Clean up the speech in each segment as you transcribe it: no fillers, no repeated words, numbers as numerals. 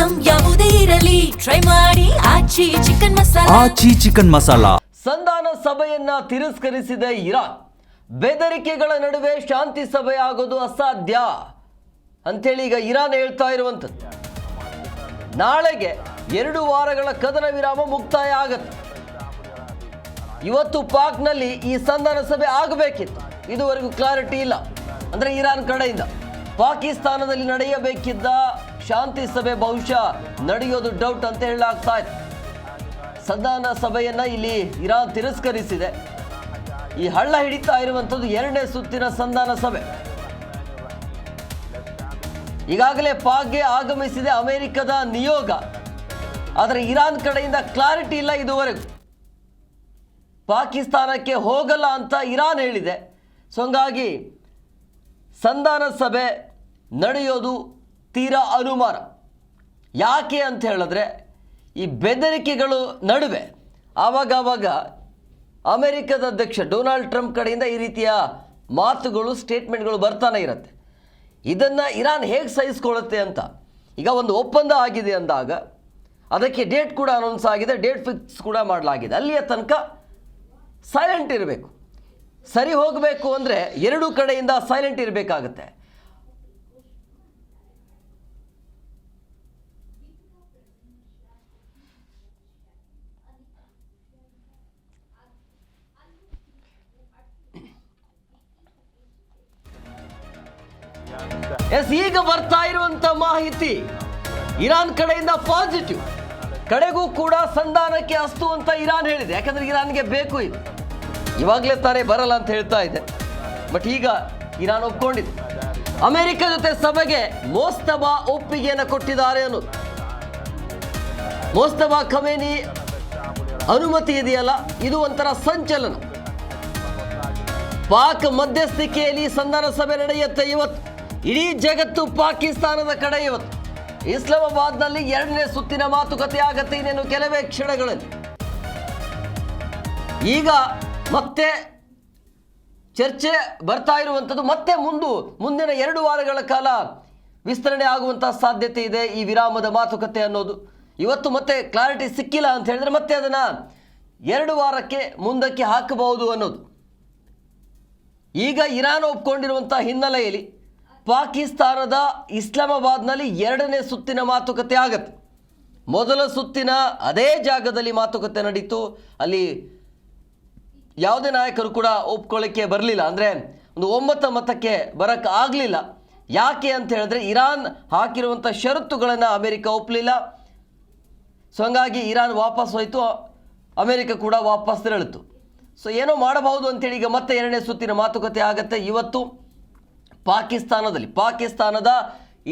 Item ಯಾವುದೇ ಇರಲಿ try ಮಾಡಿ ಆಚಿ ಚಿಕನ್ ಮಸಾಲಾ. ಸಂಧಾನ ಸಭೆಯನ್ನ ತಿರಸ್ಕರಿಸಿದ ಇರಾನ್. ಬೆದರಿಕೆಗಳ ನಡುವೆ ಶಾಂತಿ ಸಭೆ ಆಗೋದು ಅಸಾಧ್ಯ ಅಂತೇಳಿ ಈಗ ಇರಾನ್ ಹೇಳ್ತಾ ಇರುವಂಥದ್ದು. ನಾಳೆಗೆ 2 ವಾರಗಳ ಕದನ ವಿರಾಮ ಮುಕ್ತಾಯ ಆಗತ್ತೆ. ಇವತ್ತು ಪಾಕ್ನಲ್ಲಿ ಈ ಸಂಧಾನ ಸಭೆ ಆಗಬೇಕಿತ್ತು, ಇದುವರೆಗೂ ಕ್ಲಾರಿಟಿ ಇಲ್ಲ. ಅಂದರೆ ಇರಾನ್ ಕಡೆಯಿಂದ ಪಾಕಿಸ್ತಾನದಲ್ಲಿ ನಡೆಯಬೇಕಿದ್ದ ಶಾಂತಿ ಸಭೆ ಬಹುಶಃ ನಡೆಯೋದು ಡೌಟ್ ಅಂತ ಹೇಳಲಾಗ್ತಾ ಇತ್ತು. ಸಂಧಾನ ಸಭೆಯನ್ನ ಇಲ್ಲಿ ಇರಾನ್ ತಿರಸ್ಕರಿಸಿದೆ. ಈ ಹಳ್ಳ ಹಿಡಿತಾ ಇರುವಂಥದ್ದು 2ನೇ ಸುತ್ತಿನ ಸಂಧಾನ ಸಭೆ. ಈಗಾಗಲೇ ಪಾಕ್ಗೆ ಆಗಮಿಸಿದೆ ಅಮೆರಿಕದ ನಿಯೋಗ. ಆದರೆ ಇರಾನ್ ಕಡೆಯಿಂದ ಕ್ಲಾರಿಟಿ ಇಲ್ಲ ಇದುವರೆಗೂ. ಪಾಕಿಸ್ತಾನಕ್ಕೆ ಹೋಗಲ್ಲ ಅಂತ ಇರಾನ್ ಹೇಳಿದೆ. ಸೊ ಹಂಗಾಗಿ ಸಂಧಾನ ಸಭೆ ನಡೆಯೋದು ತೀರಾ ಅನುಮಾನ. ಯಾಕೆ ಅಂತ ಹೇಳಿದ್ರೆ ಈ ಬೆದರಿಕೆಗಳು ನಡುವೆ ಆವಾಗವಾಗ ಅಮೆರಿಕದ ಅಧ್ಯಕ್ಷ ಡೊನಾಲ್ಡ್ ಟ್ರಂಪ್ ಕಡೆಯಿಂದ ಈ ರೀತಿಯ ಮಾತುಗಳು, ಸ್ಟೇಟ್ಮೆಂಟ್ಗಳು ಬರ್ತಾನೆ ಇರುತ್ತೆ. ಇದನ್ನು ಇರಾನ್ ಹೇಗೆ ಸಹಿಸ್ಕೊಳ್ಳುತ್ತೆ ಅಂತ ಈಗ ಒಂದು ಒಪ್ಪಂದ ಆಗಿದೆ ಅಂದಾಗ ಅದಕ್ಕೆ ಡೇಟ್ ಕೂಡ ಅನೌನ್ಸ್ ಆಗಿದೆ, ಡೇಟ್ ಫಿಕ್ಸ್ ಕೂಡ ಮಾಡಲಾಗಿದೆ. ಅಲ್ಲಿಯ ತನಕ ಸೈಲೆಂಟ್ ಇರಬೇಕು. ಸರಿ ಹೋಗಬೇಕು ಅಂದರೆ 2 ಕಡೆಯಿಂದ ಸೈಲೆಂಟ್ ಇರಬೇಕಾಗತ್ತೆ. ಈಗ ಬರ್ತಾ ಇರುವಂತ ಮಾಹಿತಿ ಇರಾನ್ ಕಡೆಯಿಂದ ಪಾಸಿಟಿವ್. ಕಡೆಗೂ ಕೂಡ ಸಂಧಾನಕ್ಕೆ ಅಸ್ತು ಅಂತ ಇರಾನ್ ಹೇಳಿದೆ. ಯಾಕಂದ್ರೆ ಇರಾನ್ಗೆ ಬೇಕು ಇದು, ಇವಾಗಲೇ ತಾನೇ ಬರಲ್ಲ ಅಂತ ಹೇಳ್ತಾ ಇದೆ. ಬಟ್ ಈಗ ಇರಾನ್ ಒಪ್ಕೊಂಡಿದೆ. ಅಮೆರಿಕ ಜೊತೆ ಸಭೆಗೆ ಮೋಸ್ತಬಾ ಒಪ್ಪಿಗೆಯನ್ನು ಕೊಟ್ಟಿದ್ದಾರೆ ಅನ್ನೋದು. ಮೋಸ್ತಬಾ ಖಮೇನಿ ಅನುಮತಿ ಇದೆಯಲ್ಲ, ಇದು ಒಂಥರ ಸಂಚಲನ. ಪಾಕ್ ಮಧ್ಯಸ್ಥಿಕೆಯಲ್ಲಿ ಸಂಧಾನ ಸಭೆ ನಡೆಯುತ್ತೆ ಇವತ್ತು. ಇಡೀ ಜಗತ್ತು ಪಾಕಿಸ್ತಾನದ ಕಡೆ ಇವತ್ತು. ಇಸ್ಲಾಮಾಬಾದ್ನಲ್ಲಿ 2ನೇ ಸುತ್ತಿನ ಮಾತುಕತೆ ಆಗತ್ತೆ ಇನ್ನೇನು ಕೆಲವೇ ಕ್ಷಣಗಳಲ್ಲಿ. ಈಗ ಮತ್ತೆ ಚರ್ಚೆ ಬರ್ತಾ ಇರುವಂಥದ್ದು ಮತ್ತೆ ಮುಂದಿನ 2 ವಾರಗಳ ಕಾಲ ವಿಸ್ತರಣೆ ಆಗುವಂತಹ ಸಾಧ್ಯತೆ ಇದೆ ಈ ವಿರಾಮದ ಮಾತುಕತೆ ಅನ್ನೋದು. ಇವತ್ತು ಮತ್ತೆ ಕ್ಲಾರಿಟಿ ಸಿಕ್ಕಿಲ್ಲ ಅಂತ ಹೇಳಿದ್ರೆ ಮತ್ತೆ ಅದನ್ನು 2 ವಾರಕ್ಕೆ ಮುಂದಕ್ಕೆ ಹಾಕಬಹುದು ಅನ್ನೋದು. ಈಗ ಇರಾನ್ ಒಪ್ಕೊಂಡಿರುವಂಥ ಹಿನ್ನೆಲೆಯಲ್ಲಿ ಪಾಕಿಸ್ತಾನದ ಇಸ್ಲಾಮಾಬಾದ್ನಲ್ಲಿ 2ನೇ ಸುತ್ತಿನ ಮಾತುಕತೆ ಆಗತ್ತೆ. ಮೊದಲ ಸುತ್ತಿನ ಅದೇ ಜಾಗದಲ್ಲಿ ಮಾತುಕತೆ ನಡೀತು. ಅಲ್ಲಿ ಯಾವುದೇ ನಾಯಕರು ಕೂಡ ಒಪ್ಕೊಳ್ಳಿಕ್ಕೆ ಬರಲಿಲ್ಲ. ಅಂದರೆ ಒಂದು 9 ಮತಕ್ಕೆ ಬರೋಕ್ಕೆ ಆಗಲಿಲ್ಲ. ಯಾಕೆ ಅಂತ ಹೇಳಿದ್ರೆ ಇರಾನ್ ಹಾಕಿರುವಂಥ ಷರತ್ತುಗಳನ್ನು ಅಮೆರಿಕ ಒಪ್ಪಲಿಲ್ಲ. ಸೊ ಹಂಗಾಗಿ ಇರಾನ್ ವಾಪಸ್ ಹೋಯಿತು, ಅಮೆರಿಕ ಕೂಡ ವಾಪಸ್ ತೆರಳಿತು. ಸೊ ಏನೋ ಮಾಡಬಹುದು ಅಂತೇಳಿ ಈಗ ಮತ್ತೆ 2ನೇ ಸುತ್ತಿನ ಮಾತುಕತೆ ಆಗತ್ತೆ. ಇವತ್ತು ಪಾಕಿಸ್ತಾನದ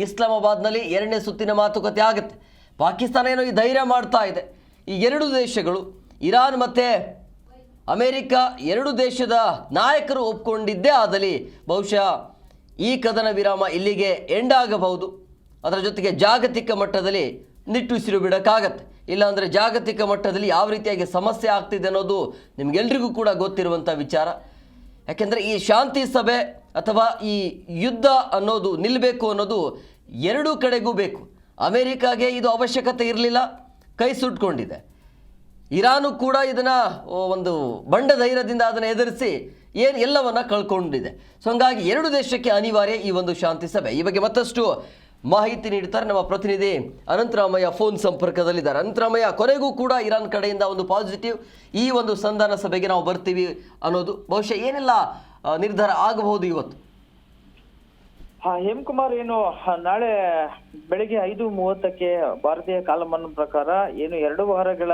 ಇಸ್ಲಾಮಾಬಾದ್ನಲ್ಲಿ 2ನೇ ಸುತ್ತಿನ ಮಾತುಕತೆ ಆಗುತ್ತೆ. ಪಾಕಿಸ್ತಾನ ಏನೋ ಈ ಧೈರ್ಯ ಮಾಡ್ತಾ ಇದೆ. ಈ 2 ದೇಶಗಳು, ಇರಾನ್ ಮತ್ತು ಅಮೆರಿಕ, 2 ದೇಶದ ನಾಯಕರು ಒಪ್ಕೊಂಡಿದ್ದೇ ಆದಲ್ಲಿ ಬಹುಶಃ ಈ ಕದನ ವಿರಾಮ ಇಲ್ಲಿಗೆ ಎಂಡ್ ಆಗಬಹುದು. ಅದರ ಜೊತೆಗೆ ಜಾಗತಿಕ ಮಟ್ಟದಲ್ಲಿ ನಿಟ್ಟುಸಿರು ಬಿಡೋಕ್ಕಾಗತ್ತೆ. ಇಲ್ಲಾಂದರೆ ಜಾಗತಿಕ ಮಟ್ಟದಲ್ಲಿ ಯಾವ ರೀತಿಯಾಗಿ ಸಮಸ್ಯೆ ಆಗ್ತಿದೆ ಅನ್ನೋದು ನಿಮಗೆಲ್ರಿಗೂ ಕೂಡ ಗೊತ್ತಿರುವಂಥ ವಿಚಾರ. ಯಾಕೆಂದರೆ ಈ ಶಾಂತಿ ಸಭೆ ಅಥವಾ ಈ ಯುದ್ಧ ಅನ್ನೋದು ನಿಲ್ಲಬೇಕು ಅನ್ನೋದು 2 ಕಡೆಗೂ ಬೇಕು. ಅಮೆರಿಕಾಗೆ ಇದು ಅವಶ್ಯಕತೆ ಇರಲಿಲ್ಲ, ಕೈ ಸುಟ್ಕೊಂಡಿದೆ. ಇರಾನು ಕೂಡ ಇದನ್ನು ಒಂದು ಬಂಡ ಧೈರ್ಯದಿಂದ ಅದನ್ನು ಎದುರಿಸಿ ಎಲ್ಲವನ್ನ ಕಳ್ಕೊಂಡಿದೆ. ಸೊ ಹಂಗಾಗಿ 2 ದೇಶಕ್ಕೆ ಅನಿವಾರ್ಯ ಈ ಒಂದು ಶಾಂತಿ ಸಭೆ. ಈ ಬಗ್ಗೆ ಮತ್ತಷ್ಟು ಮಾಹಿತಿ ನೀಡುತ್ತಾರೆ ನಮ್ಮ ಪ್ರತಿನಿಧಿ ಅನಂತರಾಮಯ್ಯ ಫೋನ್ ಸಂಪರ್ಕದಲ್ಲಿದ್ದಾರೆ. ಅನಂತರಾಮಯ್ಯ, ಕೊನೆಗೂ ಕೂಡ ಇರಾನ್ ಕಡೆಯಿಂದ ಒಂದು ಪಾಸಿಟಿವ್, ಈ ಒಂದು ಸಂಧಾನ ಸಭೆಗೆ ನಾವು ಬರ್ತೀವಿ ಅನ್ನೋದು ಬಹುಶಃ ಏನೆಲ್ಲ ನಿರ್ಧಾರ ಆಗಬಹುದು ಇವತ್ತು? ಹೇಮಕುಮಾರ್, ಏನು ನಾಳೆ ಬೆಳಿಗ್ಗೆ 5:30ಕ್ಕೆ ಭಾರತೀಯ ಕಾಲಮಾನ ಪ್ರಕಾರ ಏನು 2 ವಾರಗಳ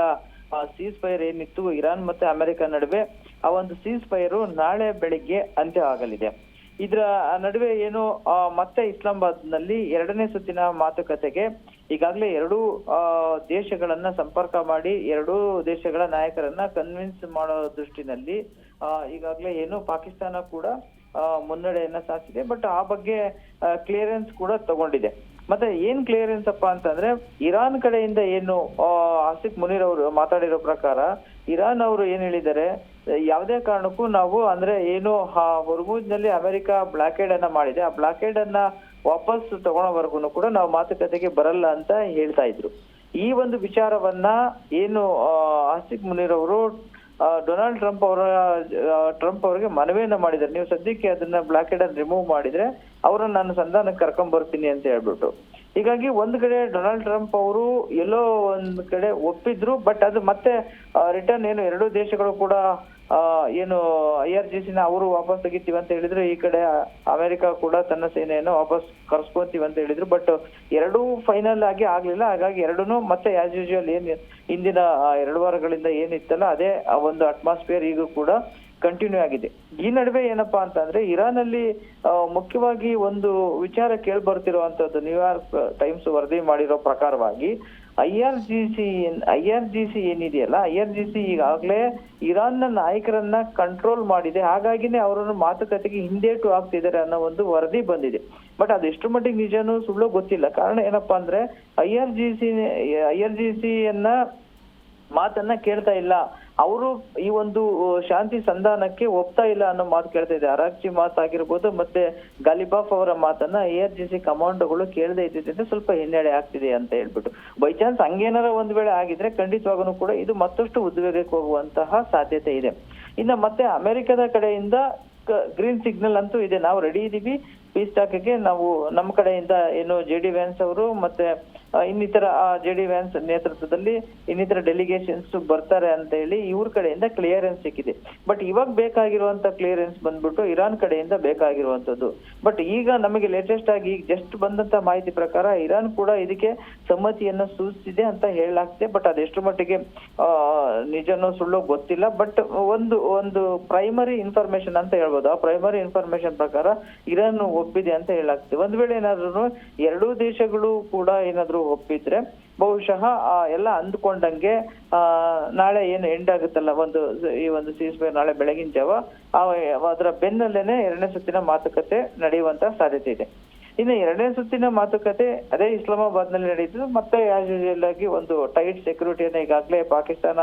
ಸೀಸ್ ಫೈರ್ ಏನಿತ್ತು ಇರಾನ್ ಮತ್ತೆ ಅಮೆರಿಕ ನಡುವೆ, ಆ ಒಂದು ಸೀಸ್ ಫೈರ್ ನಾಳೆ ಬೆಳಿಗ್ಗೆ ಅಂತ್ಯ ಆಗಲಿದೆ. ಇದರ ನಡುವೆ ಏನು ಮತ್ತೆ ಇಸ್ಲಾಮಾಬಾದ್ ನಲ್ಲಿ 2ನೇ ಸುತ್ತಿನ ಮಾತುಕತೆಗೆ ಈಗಾಗಲೇ 2 ದೇಶಗಳನ್ನ ಸಂಪರ್ಕ ಮಾಡಿ 2 ದೇಶಗಳ ನಾಯಕರನ್ನ ಕನ್ವಿನ್ಸ್ ಮಾಡೋ ದೃಷ್ಟಿನಲ್ಲಿ ಈಗಾಗಲೇ ಏನು ಪಾಕಿಸ್ತಾನ ಕೂಡ ಮುನ್ನಡೆಯನ್ನ ಸಾಧಿಸಿದೆ. ಬಟ್ ಆ ಬಗ್ಗೆ ಕ್ಲಿಯರೆನ್ಸ್ ಕೂಡ ತಗೊಂಡಿದೆ. ಮತ್ತೆ ಏನ್ ಕ್ಲಿಯರೆನ್ಸ್ ಅಪ್ಪ ಅಂತಂದ್ರೆ, ಇರಾನ್ ಕಡೆಯಿಂದ ಏನು ಆಸಿಫ್ ಮುನೀರ್ ಅವರು ಮಾತಾಡಿರೋ ಪ್ರಕಾರ ಇರಾನ್ ಅವರು ಏನ್ ಹೇಳಿದ್ದಾರೆ, ಯಾವುದೇ ಕಾರಣಕ್ಕೂ ನಾವು ಅಂದ್ರೆ ಏನು ಹೊರ್ಮುಜ್ ನಲ್ಲಿ ಅಮೆರಿಕ ಬ್ಲಾಕೇಡ್ ಅನ್ನ ಮಾಡಿದೆ, ಆ ಬ್ಲಾಕೇಡ್ ಅನ್ನ ವಾಪಸ್ ತಗೊಳ್ಳೋವರೆಗೂ ಕೂಡ ನಾವು ಮಾತುಕತೆಗೆ ಬರಲ್ಲ ಅಂತ ಹೇಳ್ತಾ ಇದ್ರು. ಈ ಒಂದು ವಿಚಾರವನ್ನ ಏನು ಆಸಿಫ್ ಮುನೀರ್ ಅವರು ಡೊನಾಲ್ಡ್ ಟ್ರಂಪ್ ಅವರಿಗೆ ಮನವಿಯನ್ನ ಮಾಡಿದ್ದಾರೆ. ನೀವು ಸದ್ಯಕ್ಕೆ ಅದನ್ನ ಬ್ಲಾಕೆಟ್ ಅನ್ನು ರಿಮೂವ್ ಮಾಡಿದ್ರೆ ಅವರನ್ನ ನಾನು ಸಂಧಾನಕ್ಕೆ ಕರ್ಕೊಂಡ್ ಬರ್ತೀನಿ ಅಂತ ಹೇಳ್ಬಿಟ್ಟು. ಹೀಗಾಗಿ ಒಂದ್ ಕಡೆ ಡೊನಾಲ್ಡ್ ಟ್ರಂಪ್ ಅವರು ಎಲ್ಲೋ ಒಂದ್ ಕಡೆ ಒಪ್ಪಿದ್ರು, ಬಟ್ ಅದು ಮತ್ತೆ ರಿಟರ್ನ್ ಏನು ಎರಡೂ ದೇಶಗಳು ಕೂಡ ಏನು IRGC ಅವರು ವಾಪಸ್ ತೆಗಿತೀವಿ ಅಂತ ಹೇಳಿದ್ರು, ಈ ಕಡೆ ಅಮೆರಿಕ ಕೂಡ ತನ್ನ ಸೇನೆಯನ್ನು ವಾಪಸ್ ಕರ್ಸ್ಕೊಂತೀವಿ ಅಂತ ಹೇಳಿದ್ರು. ಬಟ್ ಎರಡೂ ಫೈನಲ್ ಆಗಿ ಆಗ್ಲಿಲ್ಲ. ಹಾಗಾಗಿ ಎರಡೂನು ಮತ್ತೆ ಆಸ್ ಯೂಶುವಲ್ ಏನ್ ಹಿಂದಿನ 2 ವಾರಗಳಿಂದ ಏನಿತ್ತಲ್ಲ ಅದೇ ಒಂದು ಅಟ್ಮಾಸ್ಫಿಯರ್ ಈಗ ಕೂಡ ಕಂಟಿನ್ಯೂ ಆಗಿದೆ. ಈ ನಡುವೆ ಏನಪ್ಪಾ ಅಂತಂದ್ರೆ ಇರಾನ್ ಅಲ್ಲಿ ಮುಖ್ಯವಾಗಿ ಒಂದು ವಿಚಾರ ಕೇಳಿ ಬರ್ತಿರುವಂತದ್ದು, ನ್ಯೂಯಾರ್ಕ್ ಟೈಮ್ಸ್ ವರದಿ ಮಾಡಿರೋ ಪ್ರಕಾರವಾಗಿ IRGC ಏನಿದೆಯಲ್ಲ, IRGC ಈಗಾಗಲೇ ಇರಾನ್ನ ನಾಯಕರನ್ನ ಕಂಟ್ರೋಲ್ ಮಾಡಿದೆ. ಹಾಗಾಗಿನೇ ಅವರನ್ನು ಮಾತುಕತೆಗೆ ಹಿಂದೇಟು ಆಗ್ತಿದ್ದಾರೆ ಅನ್ನೋ ಒಂದು ವರದಿ ಬಂದಿದೆ. ಬಟ್ ಅದೆಷ್ಟು ಮಟ್ಟಿಗೆ ನಿಜನೂ ಸುಳ್ಳು ಗೊತ್ತಿಲ್ಲ. ಕಾರಣ ಏನಪ್ಪಾ ಅಂದ್ರೆ IRGC ಮಾತನ್ನ ಕೇಳ್ತಾ ಇಲ್ಲ, ಅವರು ಈ ಒಂದು ಶಾಂತಿ ಸಂಧಾನಕ್ಕೆ ಒಪ್ತಾ ಇಲ್ಲ ಅನ್ನೋ ಮಾತು ಕೇಳ್ತಾ ಇದೆ. ಅರಾಕ್ಚಿ ಮಾತಾಗಿರ್ಬೋದು ಮತ್ತೆ ಗಾಲಿಬಾಫ್ ಅವರ ಮಾತನ್ನ IRGC ಕಮಾಂಡೋಗಳು ಕೇಳದೆ ಇದ್ದಿದ್ರಿಂದ ಸ್ವಲ್ಪ ಹಿನ್ನಡೆ ಆಗ್ತಿದೆ ಅಂತ ಹೇಳ್ಬಿಟ್ಟು. ಬೈ ಚಾನ್ಸ್ ಹಂಗೇನಾರ ಒಂದ್ ವೇಳೆ ಆಗಿದ್ರೆ ಖಂಡಿತವಾಗೂ ಕೂಡ ಇದು ಮತ್ತಷ್ಟು ಉದ್ವೇಗಕ್ಕೆ ಹೋಗುವಂತಹ ಸಾಧ್ಯತೆ ಇದೆ. ಇನ್ನ ಮತ್ತೆ ಅಮೆರಿಕದ ಕಡೆಯಿಂದ ಗ್ರೀನ್ ಸಿಗ್ನಲ್ ಅಂತೂ ಇದೆ, ನಾವು ರೆಡಿ ಇದೀವಿ ಪೀಸ್ ಟಾಕ್ಗೆ. ನಾವು ನಮ್ಮ ಕಡೆಯಿಂದ ಏನು JD ವ್ಯಾನ್ಸ್ ಅವರು ಮತ್ತೆ ಇನ್ನಿತರ JD ವ್ಯಾನ್ಸ್ ನೇತೃತ್ವದಲ್ಲಿ ಇನ್ನಿತರ ಡೆಲಿಗೇಷನ್ಸ್ ಬರ್ತಾರೆ ಅಂತ ಹೇಳಿ ಇವ್ರ ಕಡೆಯಿಂದ ಕ್ಲಿಯರೆನ್ಸ್ ಸಿಕ್ಕಿದೆ. ಬಟ್ ಇವಾಗ ಬೇಕಾಗಿರುವಂತ ಕ್ಲಿಯರೆನ್ಸ್ ಬಂದ್ಬಿಟ್ಟು ಇರಾನ್ ಕಡೆಯಿಂದ ಬೇಕಾಗಿರುವಂತದ್ದು. ಬಟ್ ಈಗ ನಮಗೆ ಲೇಟೆಸ್ಟ್ ಆಗಿ ಈಗ ಜಸ್ಟ್ ಬಂದಂತ ಮಾಹಿತಿ ಪ್ರಕಾರ ಇರಾನ್ ಕೂಡ ಇದಕ್ಕೆ ಸಮ್ಮತಿಯನ್ನ ಸೂಚಿಸಿದೆ ಅಂತ ಹೇಳಲಾಗ್ತಿದೆ. ಬಟ್ ಅದೆಷ್ಟು ಮಟ್ಟಿಗೆ ನಿಜನೋ ಸುಳ್ಳು ಗೊತ್ತಿಲ್ಲ. ಬಟ್ ಒಂದು ಪ್ರೈಮರಿ ಇನ್ಫಾರ್ಮೇಶನ್ ಅಂತ ಹೇಳ್ಬೋದು. ಆ ಪ್ರೈಮರಿ ಇನ್ಫಾರ್ಮೇಶನ್ ಪ್ರಕಾರ ಇರಾನ್ ಒಪ್ಪಿದೆ ಅಂತ ಹೇಳಲಾಗ್ತದೆ. ಒಂದ್ ವೇಳೆ ಏನಾದ್ರು ಎರಡೂ ದೇಶಗಳು ಕೂಡ ಏನಾದ್ರು ಒಪ್ಪಿದ್ರೆ ಬಹುಶಃ ಎಲ್ಲ ಅಂದ್ಕೊಂಡಂಗೆ ನಾಳೆ ಏನು ಎಂಡ್ ಆಗುತ್ತಲ್ಲ ಈ ಒಂದು ಸೀಸ್ಫೈರ್ ನಾಳೆ ಬೆಳಗಿನ ಜಾವ ಅದರ ಬೆನ್ನಲ್ಲೇನೆ 2ನೇ ಸುತ್ತಿನ ಮಾತುಕತೆ ನಡೆಯುವಂತ ಸಾಧ್ಯತೆ ಇದೆ. ಇನ್ನು 2ನೇ ಸುತ್ತಿನ ಮಾತುಕತೆ ಅದೇ ಇಸ್ಲಾಮಾಬಾದ್ ನಲ್ಲಿ ನಡೆಯಿತು. ಮತ್ತೆ ಆಸ್ ಯೂಶುವಲ್ ಆಗಿ ಒಂದು ಟೈಟ್ ಸೆಕ್ಯೂರಿಟಿಯನ್ನ ಈಗಾಗಲೇ ಪಾಕಿಸ್ತಾನ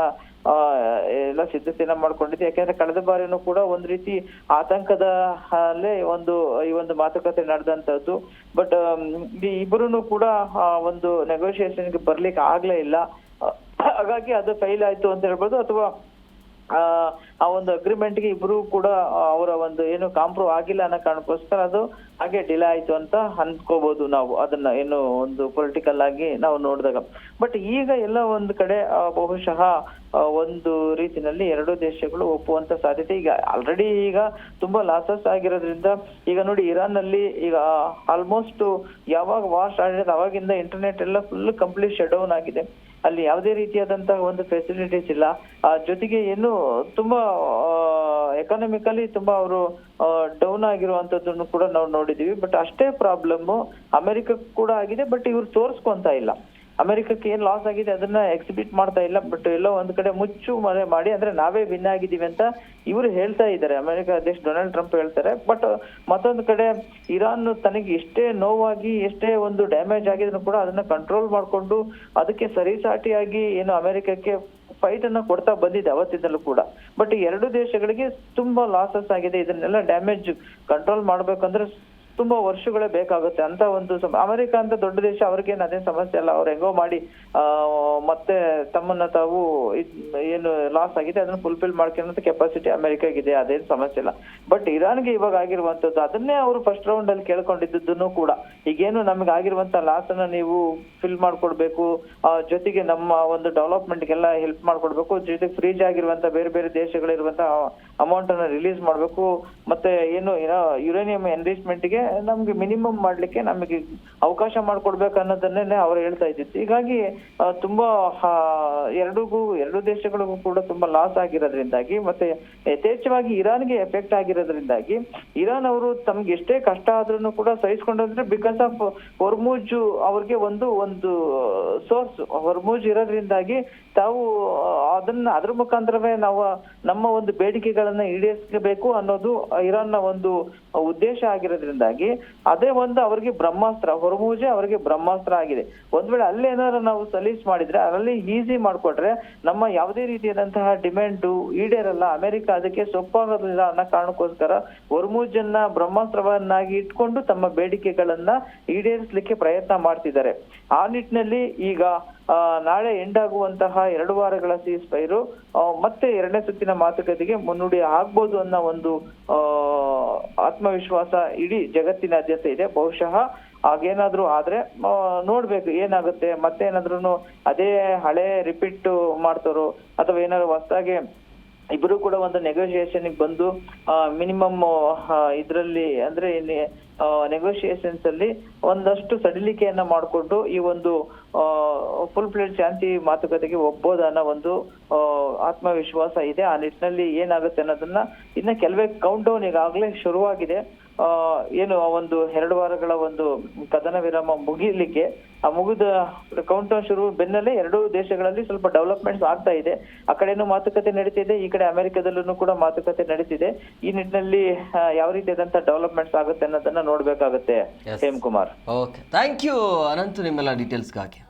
ಎಲ್ಲ ಸಿದ್ಧತೆಯನ್ನ ಮಾಡ್ಕೊಂಡಿದೆ. ಯಾಕಂದ್ರೆ ಕಳೆದ ಬಾರಿನೂ ಕೂಡ ಒಂದ್ ರೀತಿ ಆತಂಕದ ಈ ಒಂದು ಮಾತುಕತೆ ನಡೆದಂತದ್ದು. ಬಟ್ ಇಬ್ಬರೂ ಕೂಡ ಒಂದು ನೆಗೋಷಿಯೇಷನ್ಗೆ ಬರ್ಲಿಕ್ಕೆ ಆಗ್ಲೇ ಇಲ್ಲ. ಹಾಗಾಗಿ ಅದು ಫೈಲ್ ಆಯ್ತು ಅಂತ ಹೇಳ್ಬೋದು, ಅಥವಾ ಆ ಒಂದು ಅಗ್ರಿಮೆಂಟ್ಗೆ ಇಬ್ರು ಕೂಡ ಅವರ ಒಂದು ಏನು ಕಾಂಪ್ರೂವ್ ಆಗಿಲ್ಲ ಅನ್ನೋ ಕಾರಣಕ್ಕೋಸ್ಕರ ಅದು ಹಾಗೆ ಡಿಲೇ ಆಯ್ತು ಅಂತ ಅನ್ಕೋಬಹುದು ನಾವು, ಅದನ್ನ ಏನು ಒಂದು ಪೊಲಿಟಿಕಲ್ ಆಗಿ ನಾವು ನೋಡಿದಾಗ. ಬಟ್ ಈಗ ಎಲ್ಲ ಒಂದು ಕಡೆ ಬಹುಶಃ ಒಂದು ರೀತಿನಲ್ಲಿ ಎರಡೂ ದೇಶಗಳು ಒಪ್ಪುವಂತ ಸಾಧ್ಯತೆ ಈಗ ಆಲ್ರೆಡಿ ಈಗ ತುಂಬಾ ಲಾಸಸ್ ಆಗಿರೋದ್ರಿಂದ. ಈಗ ನೋಡಿ ಇರಾನ್ ನಲ್ಲಿ ಈಗ ಆಲ್ಮೋಸ್ಟ್ ಯಾವಾಗ ವಾರ್ ಸ್ಟಾರ್ಟ್ ಆಗಿದೆ ಅವಾಗಿಂದ ಇಂಟರ್ನೆಟ್ ಎಲ್ಲ ಫುಲ್ ಕಂಪ್ಲೀಟ್ ಶಟ್ ಡೌನ್ ಆಗಿದೆ. ಅಲ್ಲಿ ಯಾವುದೇ ರೀತಿಯಾದಂತಹ ಒಂದು ಫೆಸಿಲಿಟೀಸ್ ಇಲ್ಲ. ಜೊತೆಗೆ ಏನು ತುಂಬಾ ಎಕಾನಮಿಕಲಿ ತುಂಬಾ ಅವರು ಡೌನ್ ಆಗಿರುವಂತದ್ದನ್ನು ಕೂಡ ನಾವು ನೋಡಿದೀವಿ. ಬಟ್ ಅಷ್ಟೇ ಪ್ರಾಬ್ಲಮ್ ಅಮೆರಿಕ ಕೂಡ ಆಗಿದೆ. ಬಟ್ ಇವ್ರು ತೋರ್ಸ್ಕೊಂತ ಇಲ್ಲ. ಅಮೆರಿಕಕ್ಕೆ ಏನ್ ಲಾಸ್ ಆಗಿದೆ ಅದನ್ನ ಎಕ್ಸಿಬಿಟ್ ಮಾಡ್ತಾ ಇಲ್ಲ. ಬಟ್ ಎಲ್ಲೋ ಒಂದ್ ಕಡೆ ಮುಚ್ಚು ಮರೆ ಮಾಡಿ ಅಂದ್ರೆ ನಾವೇ ವಿನ್ ಆಗಿದೀವಿ ಅಂತ ಇವರು ಹೇಳ್ತಾ ಇದ್ದಾರೆ, ಅಮೆರಿಕ ಅಧ್ಯಕ್ಷ ಡೊನಾಲ್ಡ್ ಟ್ರಂಪ್ ಹೇಳ್ತಾರೆ. ಬಟ್ ಮತ್ತೊಂದು ಕಡೆ ಇರಾನ್ ತನಗೆ ಎಷ್ಟೇ ನೋವಾಗಿ ಎಷ್ಟೇ ಒಂದು ಡ್ಯಾಮೇಜ್ ಆಗಿದ್ರು ಕೂಡ ಅದನ್ನ ಕಂಟ್ರೋಲ್ ಮಾಡ್ಕೊಂಡು ಅದಕ್ಕೆ ಸರಿಸಾಟಿಯಾಗಿ ಏನು ಅಮೆರಿಕಕ್ಕೆ ಫೈಟ್ ಅನ್ನ ಕೊಡ್ತಾ ಬಂದಿದೆ ಅವತ್ತಿನಲ್ಲೂ ಕೂಡ. ಬಟ್ ಈ ಎರಡೂ ದೇಶಗಳಿಗೆ ತುಂಬಾ ಲಾಸಸ್ ಆಗಿದೆ. ಇದನ್ನೆಲ್ಲ ಡ್ಯಾಮೇಜ್ ಕಂಟ್ರೋಲ್ ಮಾಡ್ಬೇಕಂದ್ರೆ ತುಂಬಾ ವರ್ಷಗಳೇ ಬೇಕಾಗುತ್ತೆ ಅಂತ ಒಂದು ಅಮೆರಿಕ ಅಂತ ದೊಡ್ಡ ದೇಶ, ಅವ್ರಿಗೇನು ಅದೇನ್ ಸಮಸ್ಯೆ ಅಲ್ಲ. ಅವ್ರು ಹೆಂಗೋ ಮಾಡಿ ಮತ್ತೆ ತಮ್ಮನ್ನ ತಾವು ಏನು ಲಾಸ್ ಆಗಿದೆ ಅದನ್ನ ಫುಲ್ಫಿಲ್ ಮಾಡ್ಕೊಳ್ಳೋ ಕೆಪಾಸಿಟಿ ಅಮೆರಿಕಾಗಿದೆ, ಅದೇನು ಸಮಸ್ಯೆ ಇಲ್ಲ. ಬಟ್ ಇರಾನ್ಗೆ ಇವಾಗ ಆಗಿರುವಂತದ್ದು ಅದನ್ನೇ ಅವರು ಫಸ್ಟ್ ರೌಂಡ್ ಅಲ್ಲಿ ಕೇಳ್ಕೊಂಡಿದ್ದನ್ನು ಕೂಡ, ಈಗೇನು ನಮ್ಗೆ ಆಗಿರುವಂತ ಲಾಸ್ ಅನ್ನ ನೀವು ಫಿಲ್ ಮಾಡ್ಕೊಡ್ಬೇಕು, ಜೊತೆಗೆ ನಮ್ಮ ಒಂದು ಡೆವಲಪ್ಮೆಂಟ್ಗೆಲ್ಲ ಹೆಲ್ಪ್ ಮಾಡ್ಕೊಡ್ಬೇಕು, ಜೊತೆಗೆ ಫ್ರೀಜ್ ಆಗಿರುವಂತ ಬೇರೆ ಬೇರೆ ದೇಶಗಳಿರುವಂತ ಅಮೌಂಟ್ ಅನ್ನ ರಿಲೀಸ್ ಮಾಡ್ಬೇಕು, ಮತ್ತೆ ಏನು ಯುರೇನಿಯಂ ಎನ್ರಿಚ್ಮೆಂಟ್ಗೆ ನಮ್ಗೆ ಮಿನಿಮಮ್ ಮಾಡ್ಲಿಕ್ಕೆ ನಮಗೆ ಅವಕಾಶ ಮಾಡ್ಕೊಡ್ಬೇಕು ಅನ್ನೋದನ್ನೇ ಅವ್ರು ಹೇಳ್ತಾ ಇದ್ದಿತ್ತು. ಹೀಗಾಗಿ ತುಂಬಾ ಎರಡೂ ದೇಶಗಳಿಗೂ ಕೂಡ ತುಂಬಾ ಲಾಸ್ ಆಗಿರೋದ್ರಿಂದಾಗಿ ಮತ್ತೆ ಯಥೇಚ್ಛವಾಗಿ ಇರಾನ್ಗೆ ಎಫೆಕ್ಟ್ ಆಗಿರೋದ್ರಿಂದಾಗಿ ಇರಾನ್ ಅವರು ತಮ್ಗೆ ಎಷ್ಟೇ ಕಷ್ಟ ಆದ್ರೂ ಕೂಡ ಸಹಿಸ್ಕೊಂಡ್ರೆ ಬಿಕಾಸ್ ಆಫ್ ಹೊರ್ಮುಜ್ ಅವ್ರಿಗೆ ಒಂದು ಸೋರ್ಸ್ ಹೊರ್ಮುಜ್ ಇರೋದ್ರಿಂದಾಗಿ ತಾವು ಅದ್ರ ಮುಖಾಂತರವೇ ನಾವು ನಮ್ಮ ಒಂದು ಬೇಡಿಕೆಗಳನ್ನ ಈಡೇರಿಸಬೇಕು ಅನ್ನೋದು ಇರಾನ್ನ ಒಂದು ಉದ್ದೇಶ ಆಗಿರೋದ್ರಿಂದಾಗಿ ಕಾರಣದಿಂದಾಗಿ ಅದೇ ಒಂದು ಅವರಿಗೆ ಬ್ರಹ್ಮಾಸ್ತ್ರ, ಹೊರಮೂಜೆ ಅವರಿಗೆ ಬ್ರಹ್ಮಾಸ್ತ್ರ ಆಗಿದೆ. ಒಂದ್ ವೇಳೆ ಅಲ್ಲೇನಾದ್ರು ನಾವು ಸಲೀಸ್ ಮಾಡಿದ್ರೆ, ಅಲ್ಲಿ ಈಸಿ ಮಾಡ್ಕೊಟ್ರೆ ನಮ್ಮ ಯಾವುದೇ ರೀತಿಯಾದಂತಹ ಡಿಮ್ಯಾಂಡ್ ಈಡೇರಲ್ಲ. ಅಮೆರಿಕ ಅದಕ್ಕೆ ಸೊಪ್ಪಾಗೋದಿಲ್ಲ ಅನ್ನೋ ಕಾರಣಕ್ಕೋಸ್ಕರ ಹೊರಮೂಜನ್ನ ಬ್ರಹ್ಮಾಸ್ತ್ರವನ್ನಾಗಿ ಇಟ್ಕೊಂಡು ತಮ್ಮ ಬೇಡಿಕೆಗಳನ್ನ ಈಡೇರಿಸಲಿಕ್ಕೆ ಪ್ರಯತ್ನ ಮಾಡ್ತಿದ್ದಾರೆ. ಆ ನಿಟ್ಟಿನಲ್ಲಿ ಈಗ ನಾಳೆ ಎಂಡ್ ಆಗುವಂತಹ 2 ವಾರಗಳ ಸೀಸ್ ಫೈರು ಮತ್ತೆ 2ನೇ ಸುತ್ತಿನ ಮಾತುಕತೆಗೆ ಮುನ್ನುಡಿ ಆಗ್ಬೋದು ಅನ್ನೋ ಒಂದು ಆತ್ಮವಿಶ್ವಾಸ ಇಡೀ ಜಗತ್ತಿನಾದ್ಯಂತ ಇದೆ. ಬಹುಶಃ ಹಾಗೇನಾದ್ರೂ ಆದ್ರೆ ನೋಡ್ಬೇಕು ಏನಾಗುತ್ತೆ. ಮತ್ತೆ ಏನಾದ್ರೂ ಅದೇ ಹಳೆ ರಿಪೀಟ್ ಮಾಡ್ತಾರೋ ಅಥವಾ ಏನಾದ್ರು ಹೊಸದಾಗಿ ಇಬ್ರು ಕೂಡ ಒಂದು ನೆಗೋಷಿಯೇಷನ್ ಬಂದು ಮಿನಿಮಮ್ ಇದ್ರಲ್ಲಿ ಅಂದ್ರೆ ನೆಗೋಷಿಯೇಷನ್ಸ್ ಅಲ್ಲಿ ಒಂದಷ್ಟು ಸಡಿಲಿಕೆಯನ್ನ ಮಾಡಿಕೊಂಡು ಈ ಒಂದು ಫುಲ್ ಪ್ಲೇಟ್ ಶಾಂತಿ ಮಾತುಕತೆಗೆ ಒಗ್ಬೋದು ಅನ್ನೋ ಒಂದು ಆತ್ಮವಿಶ್ವಾಸ ಇದೆ. ಆ ನಿಟ್ಟಿನಲ್ಲಿ ಏನಾಗುತ್ತೆ ಅನ್ನೋದನ್ನ ಇನ್ನ ಕೆಲವೇ ಕೌಂಟ್ ಡೌನ್ ಈಗಾಗಲೇ ಶುರುವಾಗಿದೆ. ಏನು ಆ ಒಂದು 2 ವಾರಗಳ ಒಂದು ಕದನ ವಿರಾಮ ಮುಗಿಲಿಕ್ಕೆ ಆ ಮುಗಿದ ಕೌಂಟ್ ಡೌನ್ ಶುರು ಬೆನ್ನಲ್ಲೇ 2 ದೇಶಗಳಲ್ಲಿ ಸ್ವಲ್ಪ ಡೆವಲಪ್ಮೆಂಟ್ಸ್ ಆಗ್ತಾ ಇದೆ. ಆ ಕಡೆನೂ ಮಾತುಕತೆ ನಡೀತಿದೆ, ಈ ಕಡೆ ಅಮೆರಿಕದಲ್ಲೂ ಕೂಡ ಮಾತುಕತೆ ನಡೀತಿದೆ. ಈ ನಿಟ್ಟಿನಲ್ಲಿ ಯಾವ ರೀತಿಯಾದಂತ ಡೆವಲಪ್ಮೆಂಟ್ಸ್ ಆಗುತ್ತೆ ಅನ್ನೋದನ್ನ ನೋಡ್ಬೇಕಾಗುತ್ತೆ. Hemakumar, okay, thank you Anant ನಿಮ್ಮೆಲ್ಲ ಡೀಟೇಲ್ಸ್ಗಾಗಿ.